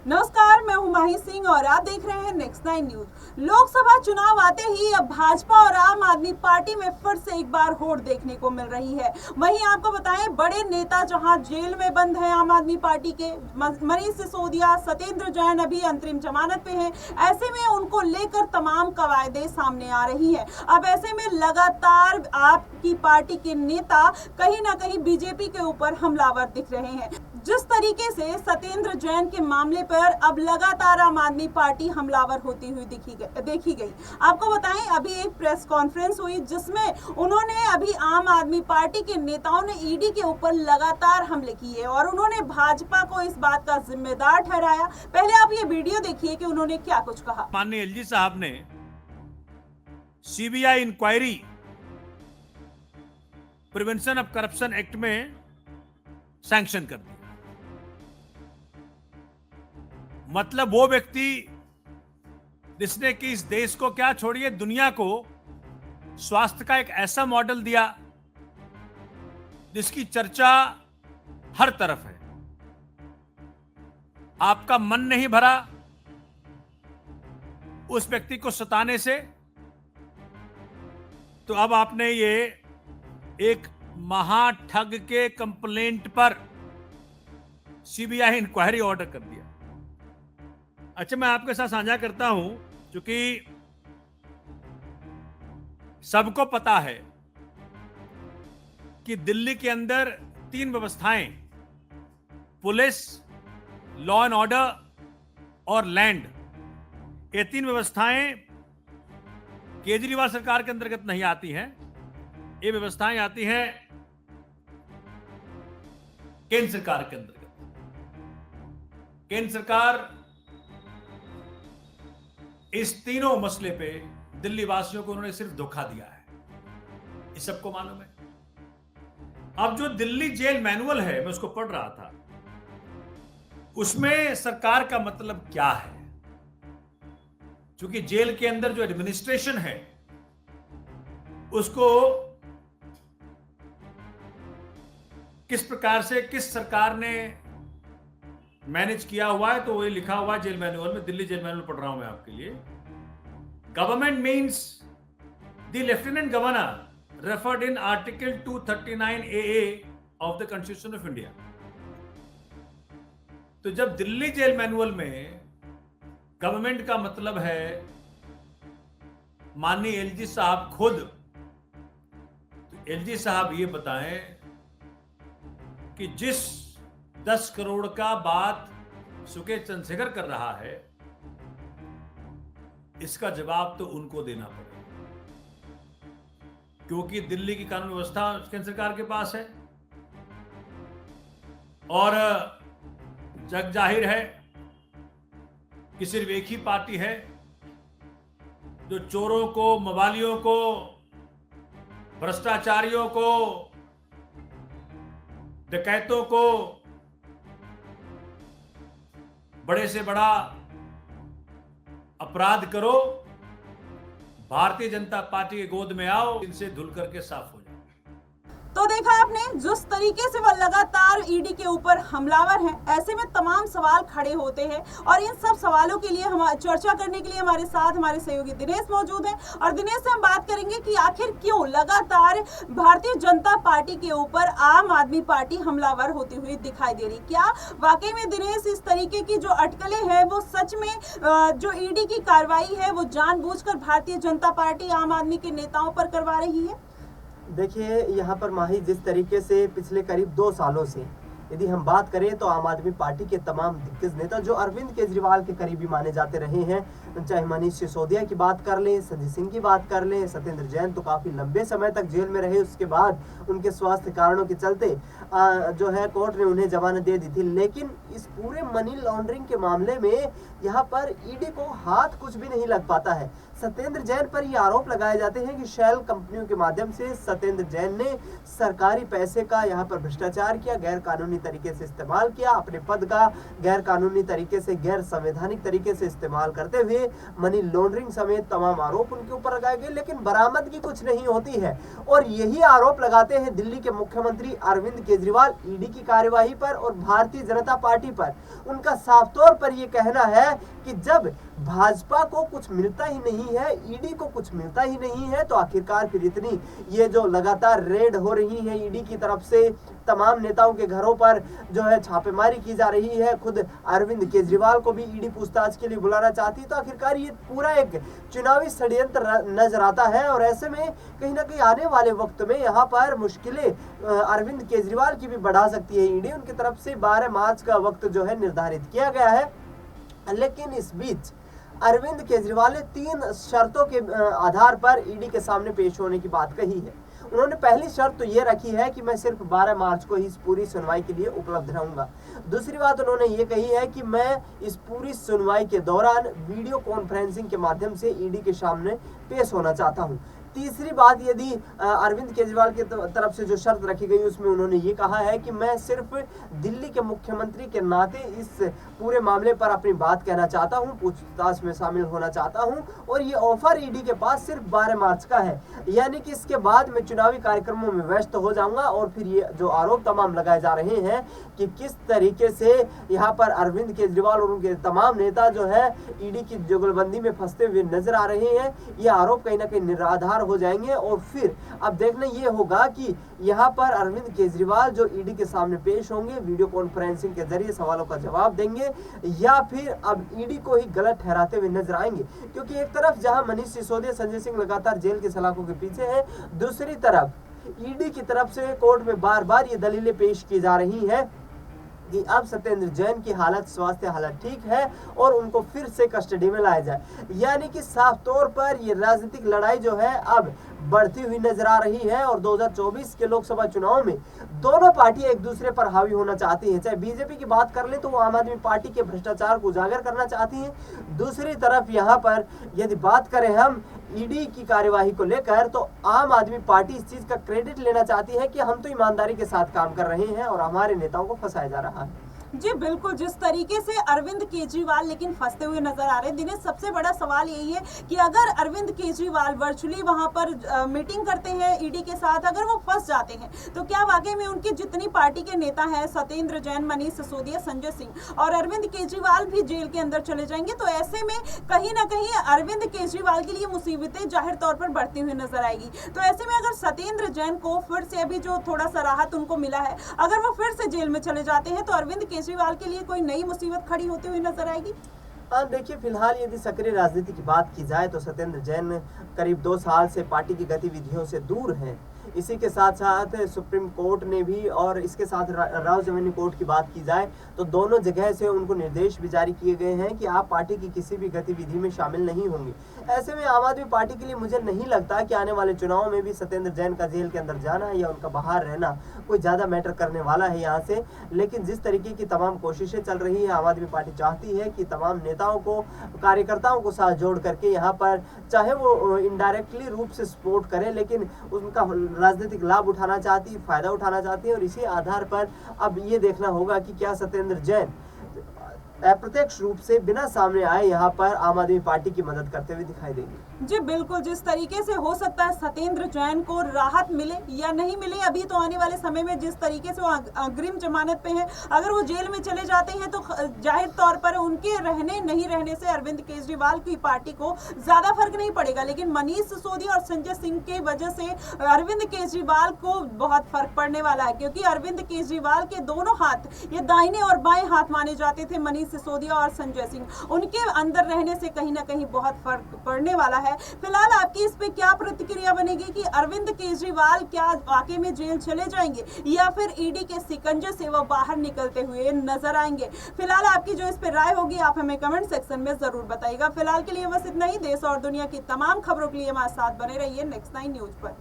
नमस्कार, मैं हूं माही सिंह और आप देख रहे हैं नेक्स्ट 9 न्यूज। लोकसभा चुनाव आते ही अब भाजपा और आम आदमी पार्टी में फिर से एक बार होड़ देखने को मिल रही है। वहीं आपको बताएं, बड़े नेता जहां जेल में बंद हैं आम आदमी पार्टी के, मनीष सिसोदिया, सत्येंद्र जैन अभी अंतरिम जमानत पे हैं। ऐसे में उनको लेकर तमाम कवायदे सामने आ रही है। अब ऐसे में लगातार आपकी पार्टी के नेता कहीं ना कहीं बीजेपी के ऊपर हमलावर दिख रहे हैं। जिस तरीके से सत्येंद्र जैन के मामले पर अब लगातार आम आदमी पार्टी हमलावर होती हुई देखी गई। आपको बताएं, अभी एक प्रेस कॉन्फ्रेंस हुई जिसमें उन्होंने अभी आम आदमी पार्टी के नेताओं ने ईडी के ऊपर लगातार हमले किए और उन्होंने भाजपा को इस बात का जिम्मेदार ठहराया। पहले आप ये वीडियो देखिए कि उन्होंने क्या कुछ कहा। माननीय एलजी साहब ने CBI inquiry prevention of corruption act में सैंक्शन कर दिया। मतलब वो व्यक्ति जिसने कि इस देश को क्या छोड़िए दुनिया को स्वास्थ्य का एक ऐसा मॉडल दिया जिसकी चर्चा हर तरफ है। आपका मन नहीं भरा उस व्यक्ति को सताने से, तो अब आपने ये एक महाठग के कंप्लेंट पर सीबीआई इंक्वायरी ऑर्डर कर दिया। अच्छा, मैं आपके साथ साझा करता हूं, क्योंकि सबको पता है कि दिल्ली के अंदर 3 व्यवस्थाएं, पुलिस, लॉ एंड ऑर्डर और लैंड, ये 3 व्यवस्थाएं केजरीवाल सरकार के अंतर्गत नहीं आती हैं। ये व्यवस्थाएं आती हैं केंद्र सरकार के अंतर्गत। केंद्र सरकार इस तीनों मसले पे दिल्ली वासियों को उन्होंने सिर्फ धोखा दिया है, ये सबको मालूम है। अब जो दिल्ली जेल मैनुअल है, मैं उसको पढ़ रहा था, उसमें सरकार का मतलब क्या है। क्योंकि जेल के अंदर जो एडमिनिस्ट्रेशन है उसको किस प्रकार से किस सरकार ने मैनेज किया हुआ है, तो वो लिखा हुआ है जेल मैनुअल में। दिल्ली जेल मैनुअल पढ़ रहा हूं मैं आपके लिए। Government means the lieutenant governor referred in article 239 AA of the constitution of India. तो जब दिल्ली जेल मैनुअल में गवर्नमेंट का मतलब है माननीय एलजी साहब खुद, तो एलजी साहब ये बताएं कि जिस 10 करोड़ का बात सुकेश चंद्रशेखर कर रहा है, इसका जवाब तो उनको देना पड़ेगा, क्योंकि दिल्ली की कानून व्यवस्था केंद्र सरकार के पास है। और जग जाहिर है कि सिर्फ एक ही पार्टी है जो चोरों को, मवालियों को, भ्रष्टाचारियों को, डकैतों को, बड़े से बड़ा अपराध करो, भारतीय जनता पार्टी के गोद में आओ, इनसे धुल करके साफ हो जाओ। तो देखा आपने, जिस तरीके से वह लगातार ईडी के ऊपर हमलावर हैं। ऐसे में तमाम सवाल खड़े होते हैं और इन सब सवालों के लिए हम चर्चा करने के लिए हमारे साथ हमारे सहयोगी दिनेश मौजूद हैं। और दिनेश से हम बात करेंगे कि आखिर क्यों लगातार भारतीय जनता पार्टी के ऊपर आम आदमी पार्टी हमलावर होती हुई दिखाई दे रही। क्या वाकई में दिनेश इस तरीके की जो अटकलें हैं वो सच में जो ईडी की कार्रवाई है वो जानबूझकर भारतीय जनता पार्टी आम आदमी के नेताओं पर करवा रही है? देखिए, यहाँ पर माही, जिस तरीके से पिछले करीब 2 सालों से यदि हम बात करें तो आम आदमी पार्टी के तमाम दिग्गज नेता जो अरविंद केजरीवाल के करीबी माने जाते रहे हैं, चाहे मनीष सिसोदिया की बात कर लें, संजय सिंह की बात कर लें, सत्येंद्र जैन तो काफी लंबे समय तक जेल में रहे, उसके बाद उनके स्वास्थ्य कारणों के चलते जो है कोर्ट ने उन्हें जमानत दे दी थी। लेकिन इस पूरे मनी लॉन्ड्रिंग के मामले में यहाँ पर ईडी को हाथ कुछ भी नहीं लग पाता है। सत्येंद्र जैन पर ये आरोप लगाए जाते हैं कि शेल कंपनियों के माध्यम से सत्येंद्र जैन ने सरकारी पैसे का यहाँ पर भ्रष्टाचार किया, गैर कानूनी तरीके से इस्तेमाल किया, अपने पद का गैर कानूनी तरीके से, गैर संवैधानिक तरीके से इस्तेमाल करते हुए मनी लॉन्ड्रिंग समेत तमाम आरोप उनके ऊपर लगाए गए, लेकिन बरामदगी कुछ नहीं होती है। और यही आरोप लगाते हैं दिल्ली के मुख्यमंत्री अरविंद केजरीवाल ईडी की कार्यवाही पर और भारतीय जनता पार्टी पार्टी पर। उनका साफ तौर पर यह कहना है कि जब भाजपा को कुछ मिलता ही नहीं है, ईडी को कुछ मिलता ही नहीं है, तो आखिरकार फिर इतनी ये जो लगातार रेड हो रही है ईडी की तरफ से, तमाम नेताओं के घरों पर जो है छापेमारी की जा रही है, खुद अरविंद केजरीवाल को भी ईडी पूछताछ के लिए बुलाना चाहती है, तो आखिरकार ये पूरा एक चुनावी षड्यंत्र नजर आता है। और ऐसे में कहीं ना कहीं आने वाले वक्त में यहाँ पर मुश्किलें अरविंद केजरीवाल की भी बढ़ा सकती है ईडी। उनकी तरफ से 12 मार्च का वक्त जो है निर्धारित किया गया है, लेकिन इस बीच अरविंद केजरीवाल ने 3 शर्तों के आधार पर ईडी के सामने पेश होने की बात कही है। उन्होंने पहली शर्त तो ये रखी है कि मैं सिर्फ 12 मार्च को ही इस पूरी सुनवाई के लिए उपलब्ध रहूंगा। दूसरी बात उन्होंने ये कही है कि मैं इस पूरी सुनवाई के दौरान वीडियो कॉन्फ्रेंसिंग के माध्यम से ईडी के सामने पेश होना चाहता हूं। तीसरी बात, यदि अरविंद केजरीवाल की तरफ से जो शर्त रखी गई उसमें उन्होंने ये कहा है कि मैं सिर्फ दिल्ली के मुख्यमंत्री के नाते इस पूरे मामले पर अपनी बात कहना चाहता हूं, पूछताछ में शामिल होना चाहता हूं, और ये ऑफर ईडी के पास सिर्फ 12 मार्च का है, यानी कि इसके बाद मैं चुनावी कार्यक्रमों में व्यस्त हो जाऊंगा। और फिर ये जो आरोप तमाम लगाए जा रहे हैं कि किस तरीके से यहाँ पर अरविंद केजरीवाल और उनके तमाम नेता जो है ईडी की जुगलबंदी में फंसते हुए नजर आ रहे हैं, ये आरोप कहीं ना कहीं निराधार हो जाएंगे। और फिर अब देखना ये होगा कि यहाँ पर अरविंद केजरीवाल जो ईडी के सामने पेश होंगे, वीडियो कॉन्फ्रेंसिंग के जरिए सवालों का जवाब देंगे, या फिर अब ईडी को ही गलत ठहराते हुए नजर आएंगे। क्योंकि एक तरफ जहां मनीष सिसोदिया, संजय सिंह लगातार जेल के सलाखों के पीछे है, दूसरी तरफ ईडी की तरफ से कोर्ट में बार बार ये दलीलें पेश की जा रही हैं कि अब सत्येंद्र जैन की स्वास्थ्य हालत ठीक है और उनको फिर से कस्टडी में लाया जाए। यानी कि साफ तौर पर ये राजनीतिक लड़ाई जो है अब बढ़ती हुई नजर आ रही है। और 2024 के लोकसभा चुनाव में दोनों पार्टियां एक दूसरे पर हावी होना चाहती हैं। चाहे बीजेपी की बात कर ले तो वो आम आदमी पार्टी के भ्रष्टाचार को उजागर करना चाहती है, दूसरी तरफ यहाँ पर यदि बात करें हम ईडी की कार्यवाही को लेकर, तो आम आदमी पार्टी इस चीज का क्रेडिट लेना चाहती है कि हम तो ईमानदारी के साथ काम कर रहे हैं और हमारे नेताओं को फंसाया जा रहा है। जी बिल्कुल, जिस तरीके से अरविंद केजरीवाल लेकिन फंसते हुए नजर आ रहे हैं। दिनेश, सबसे बड़ा सवाल यही है कि अगर अरविंद केजरीवाल वर्चुअली वहां पर मीटिंग करते हैं ईडी के साथ, अगर वो फंस जाते हैं तो क्या वाकई में उनकी जितनी पार्टी के नेता हैं, सत्येंद्र जैन, मनीष सिसोदिया, संजय सिंह और अरविंद केजरीवाल भी जेल के अंदर चले जाएंगे? तो ऐसे में कहीं ना कहीं अरविंद केजरीवाल के लिए मुसीबतें जाहिर तौर पर बढ़ती हुई नजर आएगी। तो ऐसे में अगर सत्येंद्र जैन को फिर से अभी जो थोड़ा सा राहत उनको मिला है, अगर वो फिर से जेल में चले जाते हैं तो अरविंद केजरीवाल के लिए कोई नई मुसीबत खड़ी होती हुई नजर आएगी। देखिए, फिलहाल यदि सक्रिय राजनीति की बात की जाए तो सत्येंद्र जैन करीब 2 साल से पार्टी की गतिविधियों से दूर हैं। इसी के साथ साथ सुप्रीम कोर्ट ने भी और इसके साथ राव जमीनी कोर्ट की बात की जाए तो दोनों जगह से उनको निर्देश भी जारी किए गए हैं कि आप पार्टी की किसी भी गतिविधि में शामिल नहीं होंगे। ऐसे में आम आदमी पार्टी के लिए मुझे नहीं लगता कि आने वाले चुनाव में भी सत्येंद्र जैन का जेल के अंदर जाना या उनका बाहर रहना कोई ज्यादा मैटर करने वाला है यहाँ से। लेकिन जिस तरीके की तमाम कोशिशें चल रही है, आम आदमी पार्टी चाहती है कि तमाम नेताओं को, कार्यकर्ताओं को साथ जोड़ करके यहाँ पर चाहे वो इनडायरेक्टली रूप से सपोर्ट करें, लेकिन उनका राजनीतिक लाभ उठाना चाहती है, फायदा उठाना चाहती है। और इसी आधार पर अब ये देखना होगा कि क्या सत्येंद्र जैन अप्रत्यक्ष रूप से बिना सामने आए यहाँ पर आम आदमी पार्टी की मदद करते हुए दिखाई देंगे। जी बिल्कुल, जिस तरीके से हो सकता है सत्येंद्र जैन को राहत मिले या नहीं मिले, अभी तो आने वाले समय में जिस तरीके से वो अग्रिम जमानत पे हैं, अगर वो जेल में चले जाते हैं तो जाहिर तौर पर उनके रहने नहीं रहने से अरविंद केजरीवाल की पार्टी को ज्यादा फर्क नहीं पड़ेगा। लेकिन मनीष सिसोदिया और संजय सिंह के वजह से अरविंद केजरीवाल को बहुत फर्क पड़ने वाला है, क्योंकि अरविंद केजरीवाल के दोनों हाथ, ये दाहिने और बाएं हाथ माने जाते थे मनीष सिसोदिया और संजय सिंह, उनके अंदर रहने से कहीं ना कहीं बहुत फर्क पड़ने वाला है। फिलहाल आपकी इस पे क्या प्रतिक्रिया बनेगी कि अरविंद केजरीवाल क्या वाकई में जेल चले जाएंगे या फिर ईडी के सिकंजे से वो बाहर निकलते हुए नजर आएंगे? फिलहाल आपकी जो इस पे राय होगी आप हमें कमेंट सेक्शन में जरूर बताइएगा। फिलहाल के लिए बस इतना ही। देश और दुनिया की तमाम खबरों के लिए हमारे साथ बने रहिए नेक्स्ट 9 न्यूज पर।